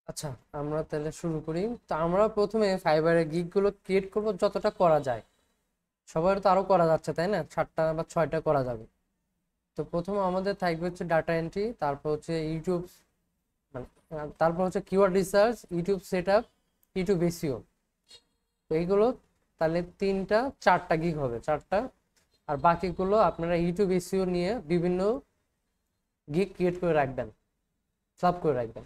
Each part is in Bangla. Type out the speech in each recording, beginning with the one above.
আচ্ছা, আমরা তাহলে শুরু করি। তো আমরা প্রথমে ফাইবারের গিগ গুলো ক্রিয়েট করব যতটা করা যায়। সবার তো আরো করা যাচ্ছে, তাই না? 7টা বা 6টা করা যাবে। তো প্রথমে আমাদের থাকবে হচ্ছে ডাটা এন্ট্রি, তারপর হচ্ছে ইউটিউব, মানে তারপর হচ্ছে keyword research, YouTube set up, YouTube SEO. তো এইগুলো তাহলে 4টা গিগ হবে, 4টা। আর বাকিগুলো আপনারা ইউটিউব এসইও নিয়ে বিভিন্ন গিগ ক্রিয়েট করে রাখবেন, সাব করে রাখবেন।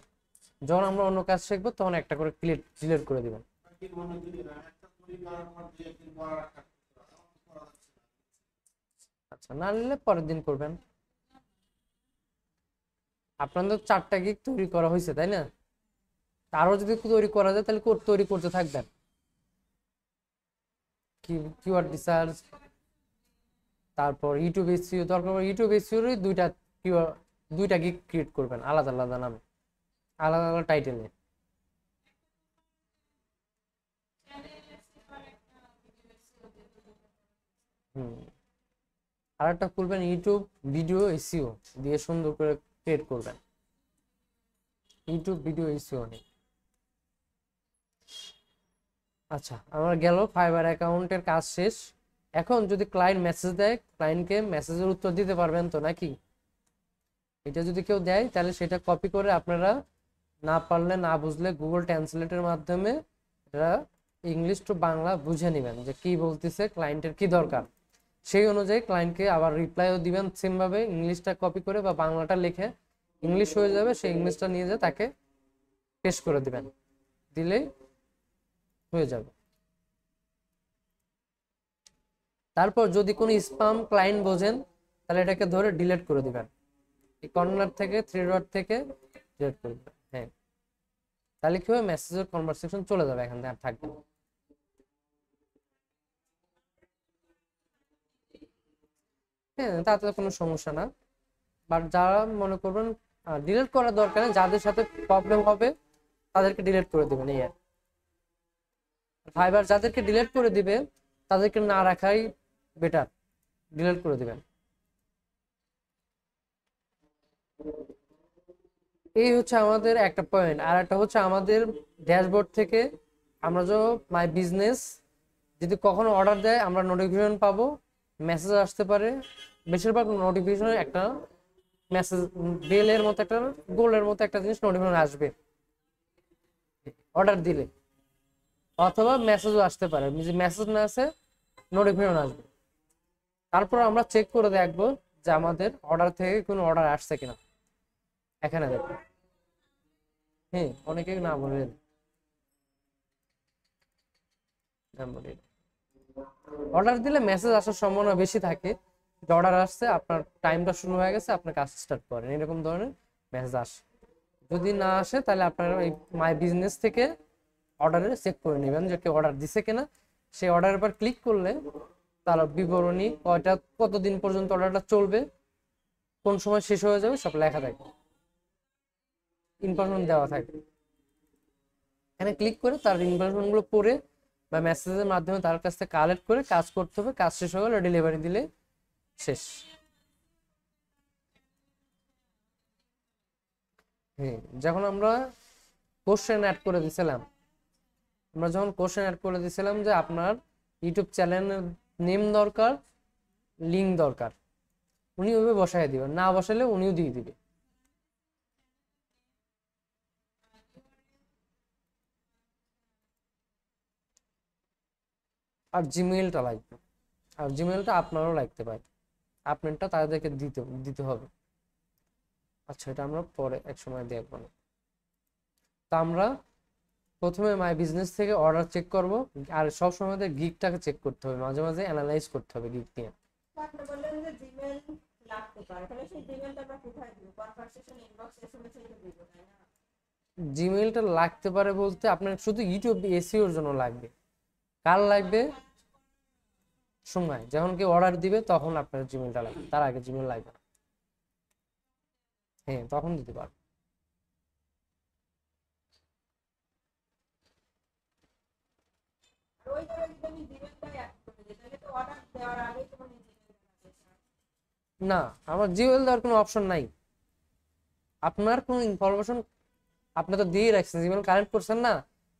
যখন আমরা অন্য কাজ শিখবো তখন একটা করে ক্লিয়ার করে দিবেন। আচ্ছা, না নিলে পরের দিন করবেন। আপনাদের 4টা গিগ তৈরি করা হয়েছে, তাই না? আরো যদি তৈরি করা যায় তাহলে তৈরি করতে থাকবেন। কি কিওয়ার্ড রিসার্চ, তারপর ইউটিউব এসইও, দরকার পড়লে ইউটিউব এসইওরই দুইটা গিগ ক্রিয়েট করবেন, আলাদা আলাদা নামে, আলাদা আলাদা টাইটেলে। হুম। আর একটা খুলবেন ইউটিউব ভিডিও এসইও দিয়ে, সুন্দর করে ক্রিয়েট করবেন ইউটিউব ভিডিও এসইও নিয়ে। আচ্ছা, আমার গেল ফাইবার অ্যাকাউন্টের কাজ শেষ। এখন যদি ক্লায়েন্ট মেসেজ দেয়, ক্লায়েন্টকে মেসেজের উত্তর দিতে পারবেন তো নাকি? এটা যদি কেউ দেয় তাহলে সেটা কপি করে আপনারা, না পারলে না বুঝলে গুগল ট্রান্সলেটের মাধ্যমে এটা ইংলিশ টু বাংলা বুঝে নেবেন যে কি বলতেছে, ক্লায়েন্টের কি দরকার। সেই অনুযায়ী ক্লায়েন্টকে আবার রিপ্লাইও দিবেন সেম ভাবে, ইংলিশটা কপি করে বা বাংলাটা লিখে ইংলিশ হয়ে যাবে, সেই ইংলিশটা নিয়ে যেয়ে তাকে পেশ করে দিবেন, দিলেই হয়ে যাবে। তারপর যদি কোনো স্পাম ক্লায়েন্ট বোঝেন তাহলে এটাকে ধরে ডিলিট করে দিবেন, এই কর্নার থেকে থ্রি ডট থেকে ডিলিট করে দিবেন। হ্যাঁ, তাহলে কি হবে, মেসেজের কনভারসেশন চলে যাবে, এখান থেকে আর থাকবে না। হ্যাঁ, তাতে কোনো সমস্যা না। বাট যারা মনে করবেন ডিলিট করার দরকার নেই, যাদের সাথে প্রবলেম হবে তাদেরকে ডিলিট করে দিবেন, এই আর। ফাইবার যাদেরকে ডিলিট করে দিবে তাদেরকে না রাখাই বেটার, ডিলিট করে দিবেন। এই হচ্ছে আমাদের একটা পয়েন্ট। আর একটা হচ্ছে আমাদের ড্যাশবোর্ড থেকে আমরা যে মাই বিজনেস, যদি কখনো অর্ডার দেয় আমরা নোটিফিকেশন পাবো, মেসেজ আসতে পারে। বেশিরভাগ নোটিফিকেশনে একটা মেসেজ, বেলের মতো একটা, গোলের মতো একটা জিনিস নোটিফিকেশন আসবে অর্ডার দিলে, অথবা মেসেজও আসতে পারে। যদি মেসেজ না আসে, নোটিফিকেশন আসবে। তারপর আমরা চেক করে দেখবো যে আমাদের অর্ডার থেকে কোনো অর্ডার আসছে কিনা। এখানে দেখো, হ্যাঁ, অনেকে না বলে অর্ডার দিলে মেসেজ আসার সম্ভাবনা বেশি থাকে যে অর্ডার আসছে, আপনার টাইমটা শুরু হয়ে গেছে, আপনার কাজ স্টার্ট করেন, এরকম ধরনের মেসেজ আসে। যদি না আসে তাহলে আপনারা এই মাই বিজনেস থেকে অর্ডারে চেক করে নেবেন যে কেউ অর্ডার দিছে কিনা। সেই অর্ডারের উপর ক্লিক করলে তার বিবরণী, কতদিন পর্যন্ত অর্ডারটা চলবে, কোন সময় শেষ হয়ে যাবে, সব লেখা থাকে, ইনফরমেশন দেওয়া থাকে। এখানে ক্লিক করে তার ইনফরমেশন গুলো পড়ে বা মেসেজের মাধ্যমে তার কাছ থেকে কালেক্ট করে কাজ করতে হবে। কাজ শেষ হয়ে গেলে ডেলিভারি দিলে শেষ। হ্যাঁ, যখন আমরা কোশ্চেন অ্যাড করে দিছিলাম, যে আপনার ইউটিউব চ্যানেলের নেম দরকার, লিঙ্ক দরকার, উনি ওইভাবে বসাই দিবেন, না বসালে উনিও দিয়ে দিবে। আর জিমেইলটা লাগবে, আর জিমেইলটা আপনারও লাগতে পারে, আপনারটা তাদেরকে দিতে দিতে হবে। আচ্ছা, এটা আমরা পরে এক সময় দেখবো না। তা আমরা প্রথমে মাই বিজনেস থেকে অর্ডার চেক করব। আর সব সময় গিগটাকে চেক করতে হবে, মাঝে মাঝে অ্যানালাইজ করতে হবে গিগ নিয়ে। আপনি বললেন যে জিমেল লাগতে পারে, তাহলে সেই জিমেলটা আমরা কোথায় দিব? কনভারসেশন ইনবক্স এসএমএস এ দিব, তাই না? জিমেইলটা লাগতে পারে বলতে আপনার শুধু ইউটিউব এসইওর জন্য লাগবে। কার লাগবে? সময় যখন কেউ অর্ডার দিবে তখন আপনার জিমেইলটা লাগবে, তার আগে জিমেইল লাগবে না। হ্যাঁ, তখন দিতে পারবে। আর ওই জায়গায় যদি আমি জিমেলটা অ্যাড করে দিই তাহলে তো অর্ডার দেওয়ার আগেই তো মানে জিমেলটা লাগবে। না, আমার জিমেইল দেওয়ার কোনো অপশন নাই। আপনার কোনো ইনফরমেশন আপনি তো দিয়ে রাখছেন, জিমেল কানেক্ট করছেন না,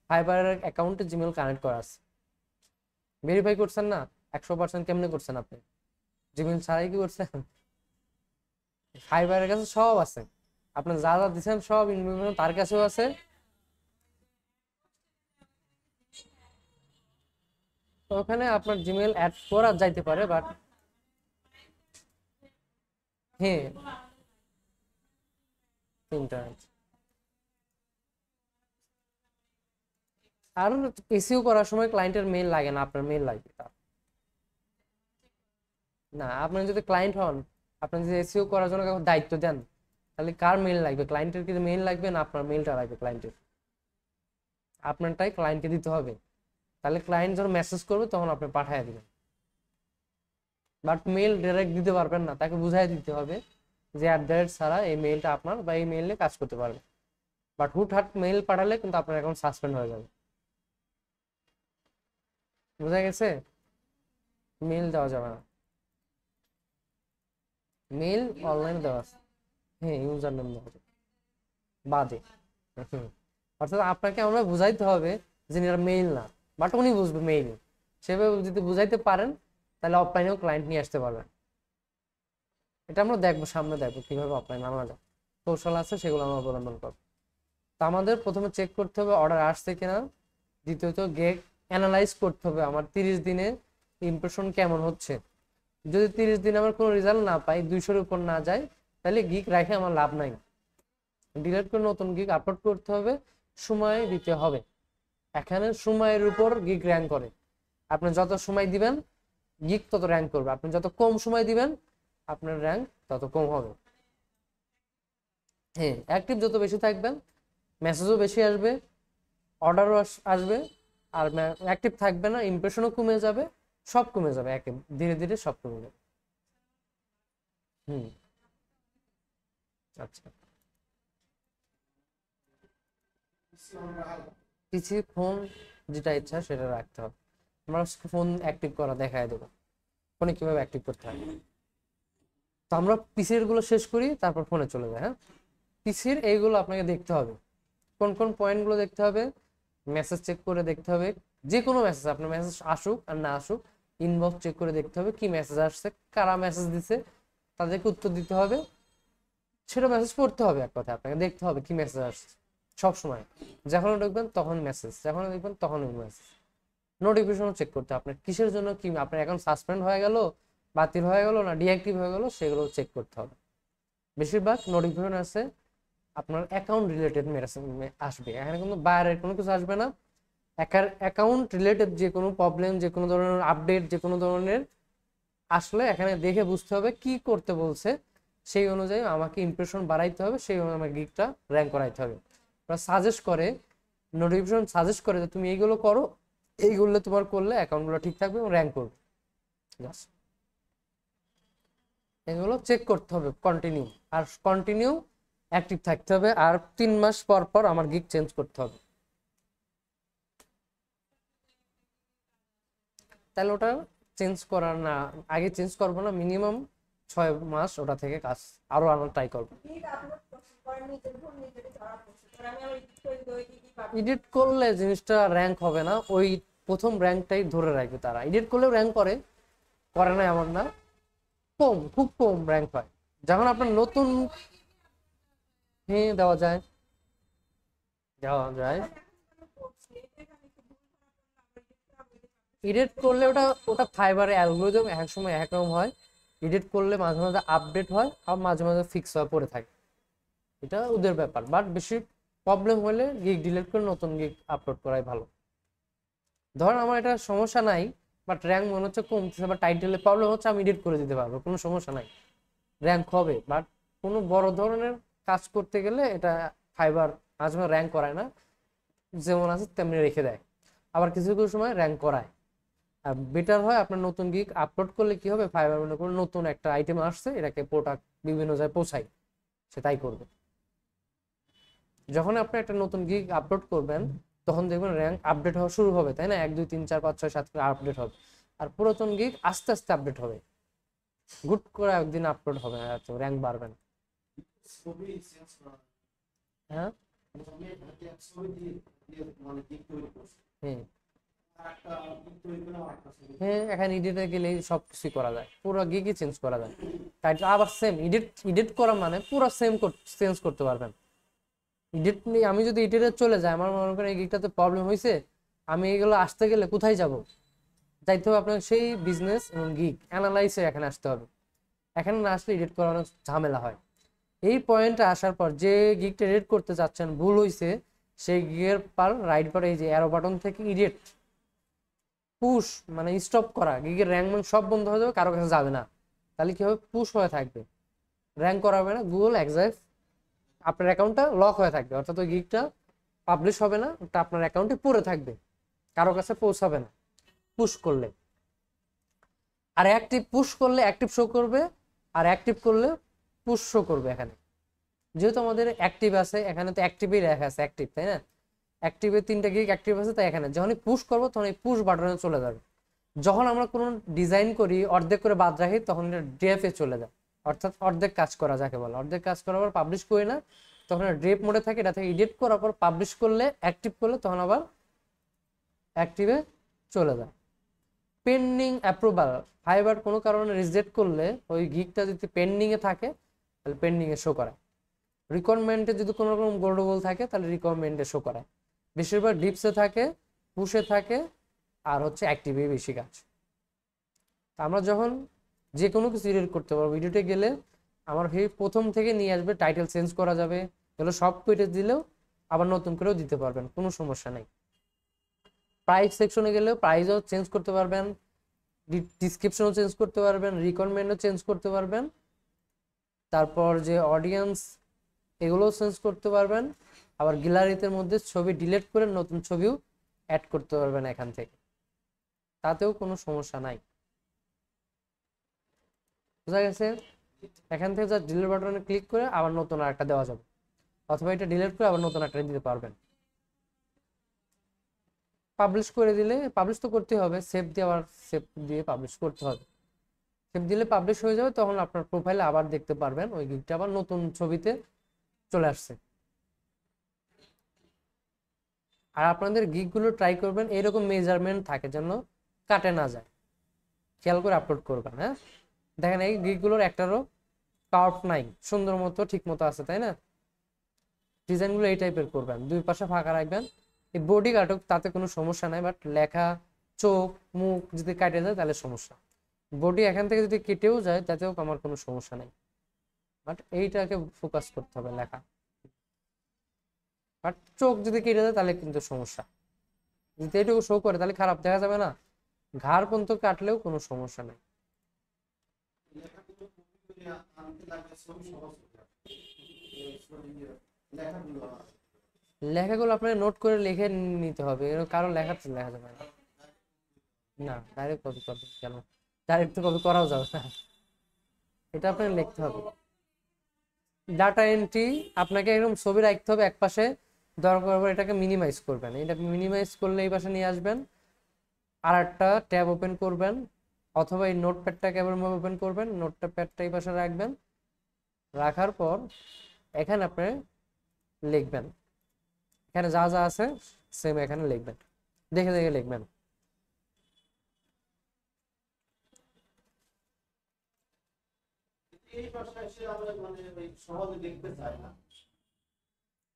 ফাইবারের অ্যাকাউন্টে জিমেল কানেক্ট করা আছে, ভেরিফাই করছেন না, 100% কেমনে করছেন আপনি? জিমেল ছাড়াই কি করছেন? ফাইবারের কাছে সব আছে, আপনি যা যা দিচ্ছেন সব ইনফরমেশন তার কাছেও আছে। তো ওখানে আপনার জিমেল অ্যাড করা যাইতে পারে, বাট হ্যাঁ ইন্টারনেট আর এসিও করার সময় ক্লায়েন্টের মেইল লাগে না, আপনার মেইল লাগবে তার। না, আপনি যদি ক্লায়েন্ট হন, আপনি যদি এসিও করার জন্য কাউকে দায়িত্ব দেন, তাহলে কার মেইল লাগবে? ক্লায়েন্টের কি মেইল লাগবে না আপনার মেইলটা লাগবে? ক্লায়েন্টের, আপনারটাই ক্লায়েন্টকে দিতে হবে। তাহলে ক্লায়েন্ট যখন মেসেজ করবে তখন আপনি পাঠিয়ে দিবেন, বাট মেইল ডাইরেক্ট দিতে পারবেন না, তাকে বুঝাই দিতে হবে যে @ ছাড়া এই মেইলটা আপনার বা এই মেইলে কাজ করতে পারবে। বাট হুটহাট মেইল পাঠালে কিন্তু আপনার অ্যাকাউন্ট সাসপেন্ড হয়ে যাবে। বুঝা গেছে? মেইল দেওয়া যাবে না, মেইল অনলাইনে দেওয়া আছে, হ্যাঁ ইউজার নেম দেওয়া যাবে বাদে। হুম। অর্থাৎ আপনাকে আমরা বুঝাইতে হবে যে এটা মেইল না, বাট উনি বুঝবে মেইল। সেভাবে যদি বুঝাইতে পারেন তাহলে অফলাইনেও ক্লায়েন্ট নিয়ে আসতে পারবেন। এটা আমরা দেখবো, সামনে দেখবো কিভাবে অফলাইন আনা যায়, কৌশল আছে সেগুলো আমরা অবলম্বন করবো। তো আমাদের প্রথমে চেক করতে হবে অর্ডার আসছে কিনা, দ্বিতীয়ত গিগ অ্যানালাইজ করতে হবে আমার 30 দিনে ইমপ্রেশন কেমন হচ্ছে। যদি 30 দিনে আমার কোনো রেজাল্ট না পাই, 200-এর উপর না যায়, তাহলে গিগ রাখে আমার লাভ নাই, ডিলিট করে নতুন গিগ আপলোড করতে হবে, সময় দিতে হবে। এখানে সময়ের উপর গিগ র্যাঙ্ক করে, আপনি যত সময় দিবেন গিগ তত র্যাঙ্ক করবে, আপনি যত কম সময় দিবেন আপনার র্যাঙ্ক তত কম হবে। হ্যাঁ, অ্যাক্টিভ যত বেশি থাকবেন মেসেজও বেশি আসবে, অর্ডারও আসবে, আর অ্যাক্টিভ থাকবে না ইমপ্রেশনও কমে যাবে, সব কমে যাবে, একে ধীরে ধীরে সব কমে যাবে। হুম, আচ্ছা। পিসি ফোন যেটা ইচ্ছা সেটা রাখতে হবে, আমরা ফোন অ্যাক্টিভ করা দেখায় দেবো ফোনে কিভাবে অ্যাক্টিভ করতে হয়। তো আমরা পিসির গুলো শেষ করি, তারপর ফোনে চলে যাই। হ্যাঁ, পিসির এইগুলো আপনাকে দেখতে হবে, কোন কোন পয়েন্ট গুলো দেখতে হবে, মেসেজ চেক করে দেখতে হবে, যে কোনো মেসেজ আপনার মেসেজ আসুক আর না আসুক ইনবক্স চেক করে দেখতে হবে কি মেসেজ আসছে, কারা মেসেজ দিছে তাদেরকে উত্তর দিতে হবে, সেটা মেসেজ পড়তে হবে। এক কথা আপনাকে দেখতে হবে কি মেসেজ আসছে সব সময়, যখন দেখবেন তখন মেসেজ, যখন দেখবেন তখন মেসেজ। নোটিফিকেশনও চেক করতে হবে আপনার কিসের জন্য, কি আপনার অ্যাকাউন্ট সাসপেন্ড হয়ে গেল, বাতিল হয়ে গেল না ডিঅ্যাক্টিভ হয়ে গেল, সেগুলো চেক করতে হবে। বেশিরভাগ নোটিফিকেশন আছে আপনার অ্যাকাউন্ট রিলেটেড আসবে, এখানে কোনো বাইরের কোনো কিছু আসবে না। অ্যাকাউন্ট রিলেটেড যে কোনো প্রবলেম, যে কোনো ধরনের আপডেট, যে কোনো ধরনের আসলে এখানে দেখে বুঝতে হবে কি করতে বলছে, সেই অনুযায়ী আমাকে ইমপ্রেশন বাড়াইতে হবে, সেই অনুযায়ী আমার গিগটা র্যাঙ্ক করাইতে হবে। সাজেস্ট করে, নোটিফিকেশন সাজেস্ট করে যে তুমি এইগুলো করো, এইগুলো তোমার করলে অ্যাকাউন্টগুলো ঠিক থাকবে এবং র্যাঙ্ক করবে। এগুলো চেক করতে হবে কন্টিনিউ, আর কন্টিনিউ অ্যাক্টিভ থাকতে হবে, আর 3 মাস পর পর আমার গিগ চেঞ্জ করতে হবে। তাহলে ওটা চেঞ্জ করার না, আগে চেঞ্জ করবো না, মিনিমাম 6 মাস ওটা থেকে কাজ আরো আনার ট্রাই করবো। গিগ আপলোড করছি পরে নিজের ভুল নিজেরই ধরা পড়ছে, পরে আমি আবার এডিট করে দিই, ওই গিগই পাবো। এডিট করলে জিনিসটা র্যাঙ্ক হবে না, ওই প্রথম র্যাঙ্কটাই ধরে রাখবে তারা। এডিট করলেও র্যাঙ্ক করে, করে না এমন না, কম, খুব কম র্যাঙ্ক হয় যখন আপনার নতুন। হ্যাঁ দেওয়া যায়, দেওয়া যায়। এডিট করলে ওটা ওটা ফাইবারে অ্যালগোরিদম এক সময় একরকম হয়, এডিট করলে মাঝে মাঝে আপডেট হয় আর মাঝে মাঝে ফিক্স হয়ে পড়ে থাকে, এটা ওদের ব্যাপার। বাট বেশি প্রবলেম হলে গিগ ডিলিট করে নতুন গিগ আপলোড করাই ভালো। ধরেন আমার এটা সমস্যা নাই, বাট র্যাঙ্ক মনে হচ্ছে কমতেছে বা টাইটেলে প্রবলেম হচ্ছে, আমি এডিট করে দিতে পারবো, কোনো সমস্যা নাই, র্যাঙ্ক হবে। বাট কোনো বড় ধরনের কাজ করতে গেলে এটা ফাইবার মাঝে মাঝে র্যাঙ্ক করায় না, যেমন আছে তেমনি রেখে দেয়, আবার কিছু কিছু সময় র্যাঙ্ক করায়। আর বেটার হয় আপনার নতুন গিগ আপলোড করলে কি হবে, ফাইবার মনে করুন নতুন একটা আইটেম আসছে, এটাকে প্রোডাক্ট বিভিন্ন জায়গায় পৌঁছাই, সে তাই করবে। যখন আপনি একটা নতুন গিগ আপলোড করবেন তখন দেখবেন র্যাঙ্ক আপডেট হওয়া শুরু হবে, তাই না, 1 2 3 4 5 6 7 করে আপডেট হবে, আর পুরাতন গিগ আস্তে আস্তে আপডেট হবে, গুড করে একদিন আপলোড হবে, র্যাঙ্ক বাড়বে না। হ্যাঁ, হ্যাঁ হ্যাঁ, এখানে এডিটে গেলে সব কিছু করা যায়, পুরো গিগই চেঞ্জ করা যায়। টাইটেল আবার সেম, এডিট এডিট করা মানে পুরো সেম চেঞ্জ করতে পারবেন। এডিট নিয়ে আমি যদি এডিটে চলে যাই, আমার মনে করেন এই গিগটাতে প্রবলেম হয়েছে, আমি এগুলো আসতে গেলে কোথায় যাব? যাইতে হবে আপনাকে সেই বিজনেস এবং গিগ অ্যানালাইসে এখানে আসতে হবে। এখানে না আসলে এডিট করা অনেক ঝামেলা হয়। এই পয়েন্টে আসার পর যে গিগটা এডিট করতে চাচ্ছেন ভুল হয়েছে, সেই গিগের পার রাইট পারে এই যে অ্যারো বাটন থেকে এডিট পুশ মানে স্টপ করা, গিগের র্যাঙ্ক ম্যাঙ্ক সব বন্ধ হয়ে যাবে, কারো কাছে যাবে না। তাহলে কি হবে? পুশ হয়ে থাকবে, র্যাঙ্ক করা হবে না, গুগল এক্সাইজ আপনার অ্যাকাউন্টটা লক হয়ে থাকবে, অর্থাৎ ওই গিগটা পাবলিশ হবে না, ওটা আপনার অ্যাকাউন্টে পড়ে থাকবে, কারো কাছে পৌঁছাবে না পুশ করলে। আর অ্যাক্টিভ পুশ করলে অ্যাক্টিভ শো করবে, আর অ্যাক্টিভ করলে পুশ শো করবে। এখানে যেহেতু আমাদের অ্যাক্টিভ আছে, এখানে তো অ্যাক্টিভই লেখা আছে অ্যাক্টিভ, তাই না? অ্যাক্টিভে 3টা গিগ অ্যাক্টিভ আছে, তাই এখানে যখনই পুশ করবো তখন এই পুশ বাটনে চলে যাবে। যখন আমরা কোনো ডিজাইন করি অর্ধেক করে বাদ রাখি, তখন এটা ড্রেফে চলে যায়, অর্থাৎ অর্ধেক কাজ করা যাকে বলে। অর্ধেক কাজ করার পর পাবলিশ করি না, তখন ড্রেপ মোডে থাকে, এটা থেকে এডিট করার পর পাবলিশ করলে অ্যাক্টিভ করলে তখন আবার অ্যাক্টিভে চলে যায়। পেন্ডিং অ্যাপ্রুভাল, ফাইবার কোনো কারণে রিজেক্ট করলে ওই গিগটা যদি পেন্ডিংয়ে থাকে তাহলে পেন্ডিংয়ে শো করায়। রিকোয়ারমেন্টে যদি কোনো রকম গোল্ডবল থাকে তাহলে রিকোয়ারমেন্টে শো করায়। বেশিরভাগ ডিপসে থাকে, পুশে থাকে, আর হচ্ছে অ্যাক্টিভে বেশি কাজ। আমরা যখন যে কোনো কিছু এডিট করতে পারবো, ভিডিওতে গেলে আমার প্রথম থেকে নিয়ে আসবে, টাইটেল চেঞ্জ করা যাবে, এগুলো সব কেটে দিলেও আবার নতুন করেও দিতে পারবেন, কোনো সমস্যা নেই। প্রাইস সেকশনে গেলেও প্রাইসও চেঞ্জ করতে পারবেন, ডিসক্রিপশনও চেঞ্জ করতে পারবেন, রিকোয়ারমেন্টও চেঞ্জ করতে পারবেন, তারপর যে অডিয়েন্স এগুলোও চেঞ্জ করতে পারবেন। আবার গ্যালারিতে মধ্যে ছবি ডিলিট করে নতুন ছবিও অ্যাড করতে পারবেন এখান থেকে, তাতেও কোনো সমস্যা নাই। বুঝা গেছে? এখান থেকে যা ডিলিট বাটনে ক্লিক করে আবার নতুন আরেকটা দেওয়া যাবে, অথবা এটা ডিলিট করে আবার নতুন একটা দিতে পারবেন। পাবলিশ করে দিলে, পাবলিশ তো করতে হবে, সেভ দিয়ে আবার সেভ দিয়ে পাবলিশ করতে হবে। সেভ দিলে পাবলিশ হয়ে যাবে, তখন আপনার প্রোফাইলে আবার দেখতে পারবেন ওই গিগটা আবার নতুন ছবিতে চলে আসছে। আর আপনাদের গিগগুলো ট্রাই করবেন এরকম মেজারমেন্ট থাকে যেন কাটে না যায়, খেয়াল করে আপলোড করবেন। হ্যাঁ, দেখেন এই গিগগুলোর একটারও কার্ভ নাই, সুন্দর মতো ঠিক মতো আছে, তাই না? ডিজাইনগুলো এই টাইপের করবেন, দুই পাশে ফাঁকা রাখবেন। এই বডি কাটুক তাতে কোনো সমস্যা নাই, বাট লেখা, চোখ, মুখ যদি কাটে যায় তাহলে সমস্যা। বডি এখান থেকে যদি কেটেও যায় তাতেও আমার কোনো সমস্যা নাই, বাট এইটাকে ফোকাস করতে হবে লেখা। বাট চোখ যদি কেটে যায় তাহলে কিন্তু সমস্যা, যদি এইটুকু শো করে তাহলে খারাপ দেখা যাবে না। ঘাড় পর্যন্ত কাটলেও কোনো সমস্যা নেই। লেখাগুলো আপনার নোট করে লিখে নিতে হবে, কারো লেখা লেখা যাবে না। না, ডাইরেক্ট কপি করবেন কেন? ডাইরেক্ট তো কপি করাও যাবে না, এটা আপনাকে লিখতে হবে। ডাটা এন্ট্রি আপনাকে এরকম ছবি রাখতে হবে একপাশে, দরকার পড়লে এটাকে মিনিমাইজ করবেন, এটা মিনিমাইজ করলে এই পাশে নিয়ে আসবেন, আর একটা ট্যাব ওপেন করবেন, অথবা এই নোটপ্যাডটাকে ওপেন করবেন, নোটপ্যাডটা এই পাশে রাখবেন, রাখার পর এখানে আপনি লিখবেন, এখানে যা যা আছে সেম এখানে লিখবেন, দেখে দেখে লিখবেন।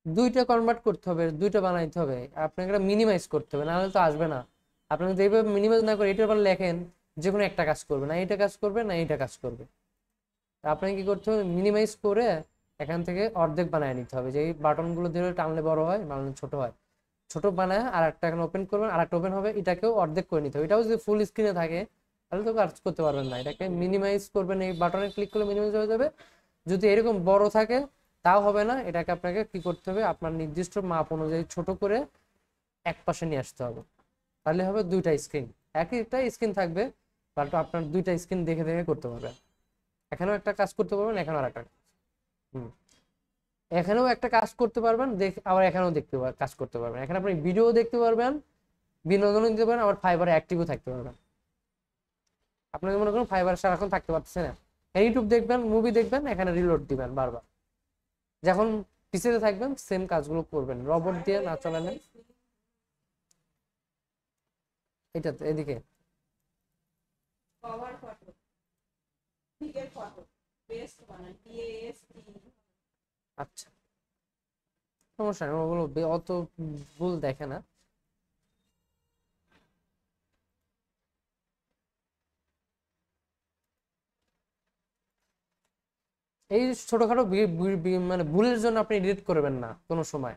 দুইটা কনভার্ট করতে হবে, দুইটা বানাইতে হবে, আপনাকে এটা মিনিমাইজ করতে হবে, নাহলে তো আসবে না। আপনি যদি এইভাবে মিনিমাইজ না করে এটার পর লেখেন, যে কোনো একটা কাজ করবে না, এইটা কাজ করবে না, এইটা কাজ করবে। আপনাকে কি করতে হবে? মিনিমাইজ করে এখান থেকে অর্ধেক বানায় নিতে হবে, যে এই বাটনগুলো ধরে টানলে বড় হয়, বানালে ছোট হয়, ছোট বানায় আর একটা এখানে ওপেন করবেন, আর একটা ওপেন হবে, এটাকেও অর্ধেক করে নিতে হবে। এটাও যদি ফুল স্ক্রিনে থাকে তাহলে তো কাজ করতে পারবেন না, এটাকে মিনিমাইজ করবেন, এই বাটনে ক্লিক করলে মিনিমাইজ হয়ে যাবে। যদি এরকম বড় থাকে তাও হবে না, এটাকে আপনাকে কি করতে হবে? আপনার নির্দিষ্ট মাপ অনুযায়ী ছোট করে এক পাশে নিয়ে আসতে হবে, তাহলে হবে দুইটা স্ক্রিন, একটা স্ক্রিন থাকবে, বাট আপনার দুইটা স্ক্রিন দেখে দেখে করতে পারবেন। এখানেও একটা কাজ করতে পারবেন, এখানেও আর একটা, এখানেও একটা কাজ করতে পারবেন, আবার এখানেও কাজ করতে পারবেন। এখানে আপনি ভিডিও দেখতে পারবেন, বিনোদনও দিতে পারেন, আবার ফাইবারে অ্যাক্টিভও থাকতে পারবেন। আপনাদের মনে করুন ফাইবার সারাক্ষণ থাকতে পারতেছে না, ইউটিউব দেখবেন, মুভি দেখবেন, এখানে রিলোড দিবেন বারবার। যখন পিসিতে থাকবেন, সেম কাজগুলো করবেন, রবট দিয়ে না চালালে। এটাতে এদিকে কভার ফটো, ফিগের ফটো, বেস্ট বানান, PAST। আচ্ছা, সমস্যা নেই, ওগুলো অত ভুল দেখে না। এই ছোটখাটো মানে ভুলের জন্য আপনি এডিট করবেন না কোনো সময়,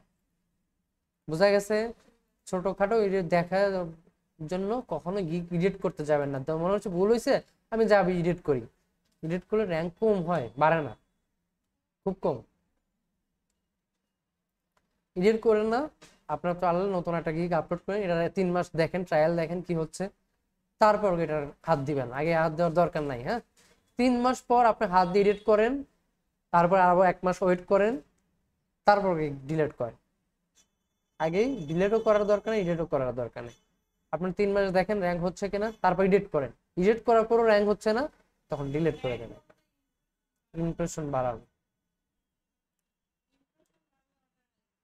বোঝা গেছে? ছোটখাটো এডিট দেখার জন্য কখনো এডিট করতে যাবেন না। তো মনে হচ্ছে ভুল হয়েছে, আমি যাবি এডিট করি, এডিট করলে র্যাঙ্ক কম হয়, বাড়ে না, খুব কম। এডিট করেন না, আপনার চাইলে নতুন একটা গিগ আপলোড করেন, এটা 3 মাস দেখেন, ট্রায়াল দেখেন কি হচ্ছে, তারপর এটার হাত দিবেন, আগে হাত দেওয়ার দরকার নাই। হ্যাঁ, 3 মাস পর আপনি হাত দিয়ে এডিট করেন, তারপর আরো 1 মাস ওয়েট করেন, তারপর ডিলিট করেন। আগেই ডিলিটও করার দরকার নেই, এডিটও করার দরকার নেই। আপনি 3 মাস দেখেন র্যাঙ্ক হচ্ছে কিনা, তারপর এডিট করেন, এডিট করার পরও র্যাঙ্ক হচ্ছে না, তখন ডিলিট করে দেবেন, ইমপ্রেশন বাড়াবে।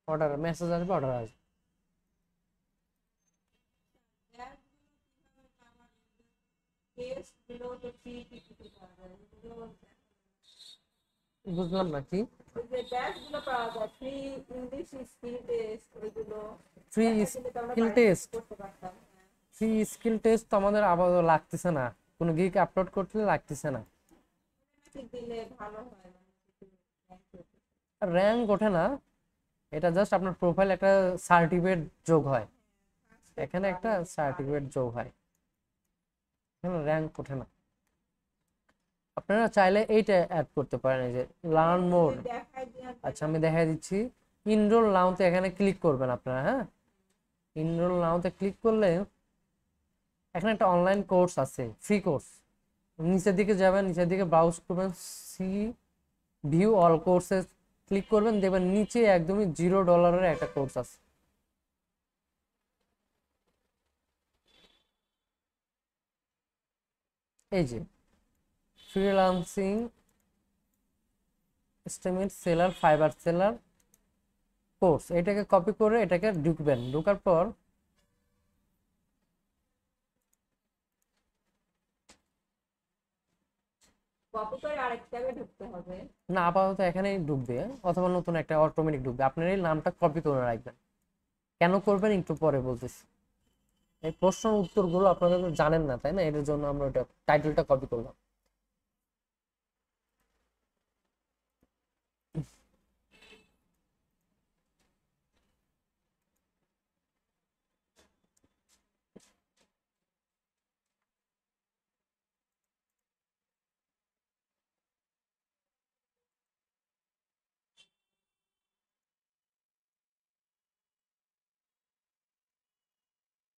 অর্ডার মেসেজ আসবে, অর্ডার আসবে। পেস্ট বিলো তো ফ্রি টিকিট পাওয়া যায়, বুঝলাম না কি? ওই যে ব্যাচগুলো পাওয়া যায় ফ্রি, ইংলিশ স্কিল টেস্ট, ওইগুলো ফ্রি দেখা গেলে তো আমরা স্কিল participate টেস্ট? করতে পারতাম। হ্যাঁ, ফ্রি স্কিল টেস্ট তো আমাদের আপাতত লাগতেছে না, কোনো গিগ আপলোড করতে লাগতেছে না। ঠিক দিলে ভালো হয়, মানে একটু rank হতো। র্যাঙ্ক ওঠে না, এটা জাস্ট আপনার প্রোফাইল একটা সার্টিফিকেট যোগ হয়, এখানে একটা সার্টিফিকেট যোগ হয়, এখানে র্যাঙ্ক ওঠে না। আপনারা চাইলে এইটা অ্যাড করতে পারেন, এই যে লার্ন মোর। দেখাই দেওয়ার আচ্ছা, আমি দেখাই দিচ্ছি। ইনরোল নাওতে এখানে ক্লিক করবেন আপনারা। হ্যাঁ, ইনরোল নাওতে ক্লিক করলে এখানে একটা অনলাইন কোর্স আছে, ফ্রি কোর্স। নিচের দিকে যাবেন, নিচের দিকে ব্রাউজ করবেন, C view all courses click করবেন, দেখবেন নিচে একদমই $0 একটা কোর্স আছে। এই যে freelancing estimate seller, fibre seller course, এটাকে কপি করে এটাকে ঢুকবেন, ঢোকার পর কপি করে আরেক জায়গায় ঢুকতে হবে। না, আপাতত এখানেই ঢুকবে, অথবা নতুন একটা অটোমেটিক ঢুকবে, আপনার এই নামটা কপি করে রাখবেন। কেন করবেন একটু পরে বলতেছি। এই প্রশ্ন উত্তরগুলো আপনারা তো জানেন না, তাই না? এর জন্য আমরা ওটা টাইটেলটা কপি করলাম।